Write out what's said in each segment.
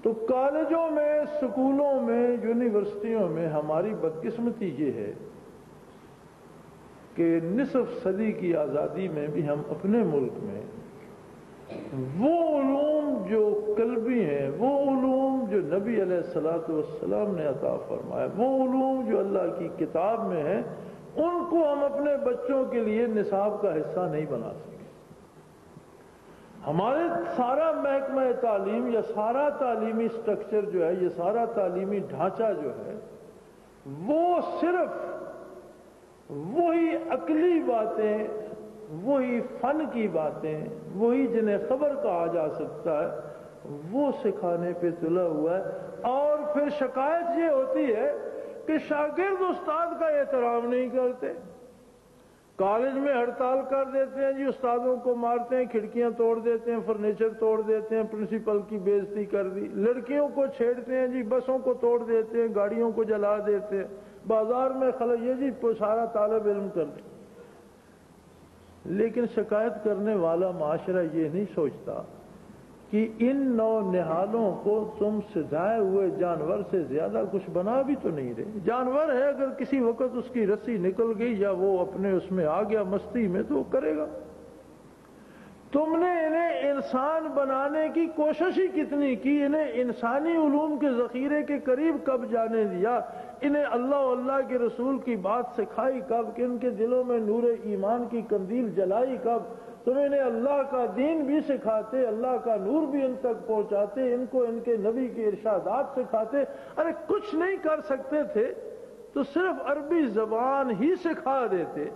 تو کالجوں میں، سکولوں میں، یونیورسٹیوں میں ہماری بدقسمتی یہ ہے کہ نصف صدی کی آزادی میں بھی ہم اپنے ملک میں وہ علوم جو قلبی ہیں، وہ علوم جو نبی علیہ الصلوۃ والسلام نے عطا فرمایا، وہ علوم جو اللہ کی کتاب میں ہیں، ان کو ہم اپنے بچوں کے لیے نصاب کا حصہ نہیں بنا سکے۔ ہمارے سارا محکمہ تعلیم یا سارا تعلیمی سٹرکچر جو ہے، یہ سارا تعلیمی ڈھانچہ جو ہے، وہ صرف وہی عقلی باتیں، وہی فن کی باتیں، وہی جنہیں خبر کہا جا سکتا ہے، وہ سکھانے پہ تلا ہوا ہے۔ اور پھر شکایت یہ ہوتی ہے کہ شاگرد استاد کا احترام نہیں کرتے، کالج میں ہڑتال کر دیتے ہیں جی، استادوں کو مارتے ہیں، کھڑکیاں توڑ دیتے ہیں، فرنیچر توڑ دیتے ہیں، پرنسپل کی بےعزتی کر دی، لڑکیوں کو چھیڑتے ہیں جی، بسوں کو توڑ دیتے ہیں، گاڑیوں کو جلا دیتے ہیں، بازار میں یہ جی سارا طالب علم کر دیں۔ لیکن شکایت کرنے والا معاشرہ یہ نہیں سوچتا کہ ان نو نہالوں کو تم سجائے ہوئے جانور سے زیادہ کچھ بنا بھی تو نہیں رہے۔ جانور ہے، اگر کسی وقت اس کی رسی نکل گئی یا وہ اپنے اس میں آ گیا مستی میں تو وہ کرے گا۔ تم نے انہیں انسان بنانے کی کوشش ہی کتنی کی، انہیں انسانی علوم کے ذخیرے کے قریب کب جانے دیا، انہیں اللہ و اللہ کے رسول کی بات سکھائی کب، کہ ان کے دلوں میں نور ایمان کی قندیل جلائی کب، تم انہیں اللہ کا دین بھی سکھاتے، اللہ کا نور بھی ان تک پہنچاتے، ان کو ان کے نبی کے ارشادات سکھاتے۔ ارے کچھ نہیں کر سکتے تھے تو صرف عربی زبان ہی سکھا دیتے۔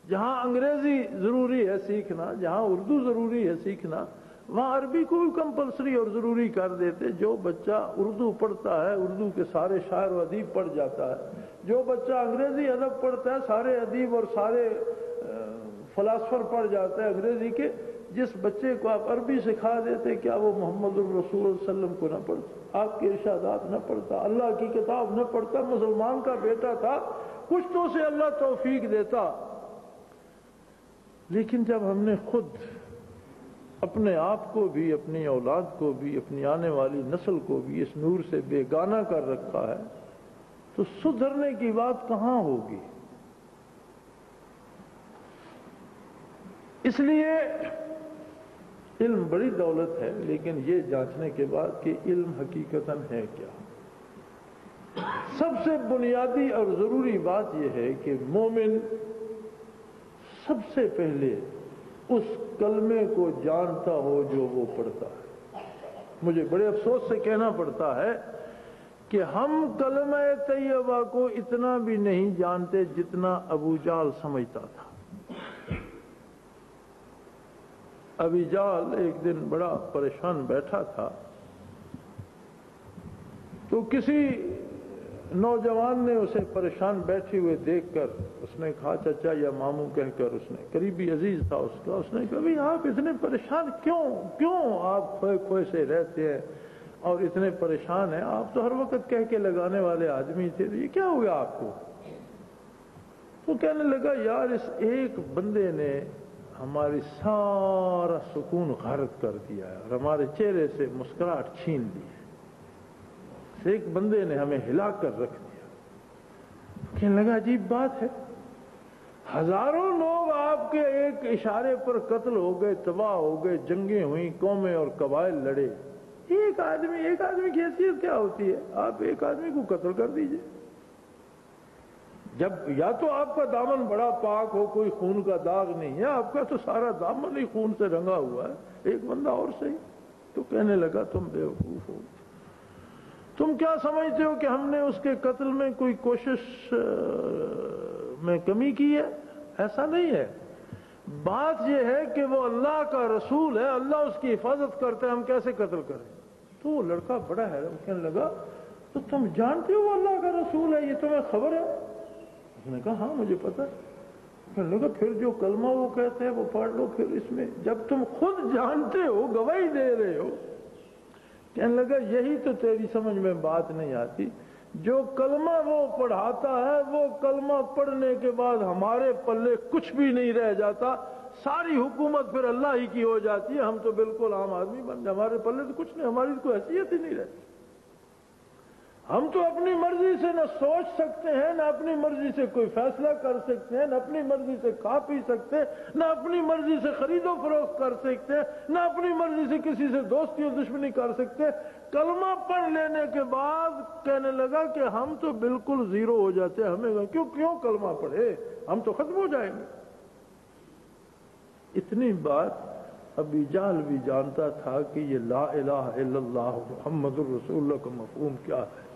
جہاں انگریزی ضروری ہے سیکھنا، جہاں اردو ضروری ہے سیکھنا، وہاں عربی کو بھی کمپلسری اور ضروری کر دیتے۔ جو بچہ اردو پڑھتا ہے اردو کے سارے شاعر و ادیب پڑھ جاتا ہے، جو بچہ انگریزی ادب پڑھتا ہے سارے ادیب اور سارے فلاسفر پڑھ جاتا ہے انگریزی کے۔ جس بچے کو آپ عربی سکھا دیتے، کیا وہ محمد الرسول صلی اللہ علیہ وسلم کو نہ پڑھتا، آپ کے ارشادات نہ پڑھتا، اللہ کی کتاب نہ پڑھتا، مسلمان کا بیٹا تھا، کچھ تو سے اللہ توفیق دیتا۔ لیکن جب ہم نے خود اپنے آپ کو بھی، اپنی اولاد کو بھی، اپنی آنے والی نسل کو بھی اس نور سے بیگانہ کر رکھا ہے تو سدھرنے کی بات کہاں ہوگی؟ اس لیے علم بڑی دولت ہے، لیکن یہ جانچنے کے بعد کہ علم حقیقتاً ہے کیا۔ سب سے بنیادی اور ضروری بات یہ ہے کہ مومن سب سے پہلے اس کلمے کو جانتا ہو جو وہ پڑھتا ہے۔ مجھے بڑے افسوس سے کہنا پڑتا ہے کہ ہم کلمہ طیبہ کو اتنا بھی نہیں جانتے جتنا ابو جہل سمجھتا تھا۔ ابو جہل ایک دن بڑا پریشان بیٹھا تھا تو کسی نوجوان نے اسے پریشان بیٹھے ہوئے دیکھ کر اس نے کہا، چچا یا ماموں کہہ کر، اس نے قریبی عزیز تھا اس کا، اس نے کہا بھئی آپ اتنے پریشان کیوں آپ کھوئے کھوئے سے رہتے ہیں اور اتنے پریشان ہیں؟ آپ تو ہر وقت کہہ کے لگانے والے آدمی تھے، یہ کیا ہو گیا آپ کو؟ تو کہنے لگا یار اس ایک بندے نے ہماری سارا سکون غارت کر دیا ہے اور ہمارے چہرے سے مسکراہٹ چھین لی ہے، ایک بندے نے ہمیں ہلا کر رکھ دیا۔ کہنے لگا عجیب بات ہے، ہزاروں لوگ آپ کے ایک اشارے پر قتل ہو گئے، تباہ ہو گئے، جنگیں ہوئیں، قومیں اور قبائل لڑے، ایک آدمی کی حیثیت کیا ہوتی ہے؟ آپ ایک آدمی کو قتل کر دیجئے۔ جب یا تو آپ کا دامن بڑا پاک ہو، کوئی خون کا داغ نہیں ہے، آپ کا تو سارا دامن ہی خون سے رنگا ہوا ہے، ایک بندہ اور صحیح۔ تو کہنے لگا تم بیوقوف ہو، تم کیا سمجھتے ہو کہ ہم نے اس کے قتل میں کوئی کوشش میں کمی کی ہے؟ ایسا نہیں ہے۔ بات یہ ہے کہ وہ اللہ کا رسول ہے، اللہ اس کی حفاظت کرتا ہے، ہم کیسے قتل کریں؟ تو وہ لڑکا بڑا حیران، کہنے لگا تو تم جانتے ہو وہ اللہ کا رسول ہے، یہ تمہیں خبر ہے؟ اس نے کہا ہاں مجھے پتا ہے۔ کہنے لگا پھر جو کلمہ وہ کہتے ہیں وہ پڑھ لو، پھر اس میں جب تم خود جانتے ہو، گواہی دے رہے ہو۔ کہنے لگا یہی تو تیری سمجھ میں بات نہیں آتی، جو کلمہ وہ پڑھاتا ہے وہ کلمہ پڑھنے کے بعد ہمارے پلے کچھ بھی نہیں رہ جاتا، ساری حکومت پھر اللہ ہی کی ہو جاتی ہے، ہم تو بالکل عام آدمی بن جائے، ہمارے پلے تو کچھ نہیں، ہماری کوئی حیثیت ہی نہیں رہتی۔ ہم تو اپنی مرضی سے نہ سوچ سکتے ہیں، نہ اپنی مرضی سے کوئی فیصلہ کر سکتے ہیں، نہ اپنی مرضی سے کھا پی سکتے ہیں، نہ اپنی مرضی سے خرید و فروخت کر سکتے ہیں، نہ اپنی مرضی سے کسی سے دوستی و دشمنی کر سکتے۔ کلمہ پڑھ لینے کے بعد کہنے لگا کہ ہم تو بالکل زیرو ہو جاتے ہیں، ہمیں کیوں کلمہ پڑھے، ہم تو ختم ہو جائیں گے۔ اتنی بات ابی جہل بھی جانتا تھا کہ یہ لا الہ الا اللہ محمد الرسول اللہ کا مفہوم کیا ہے۔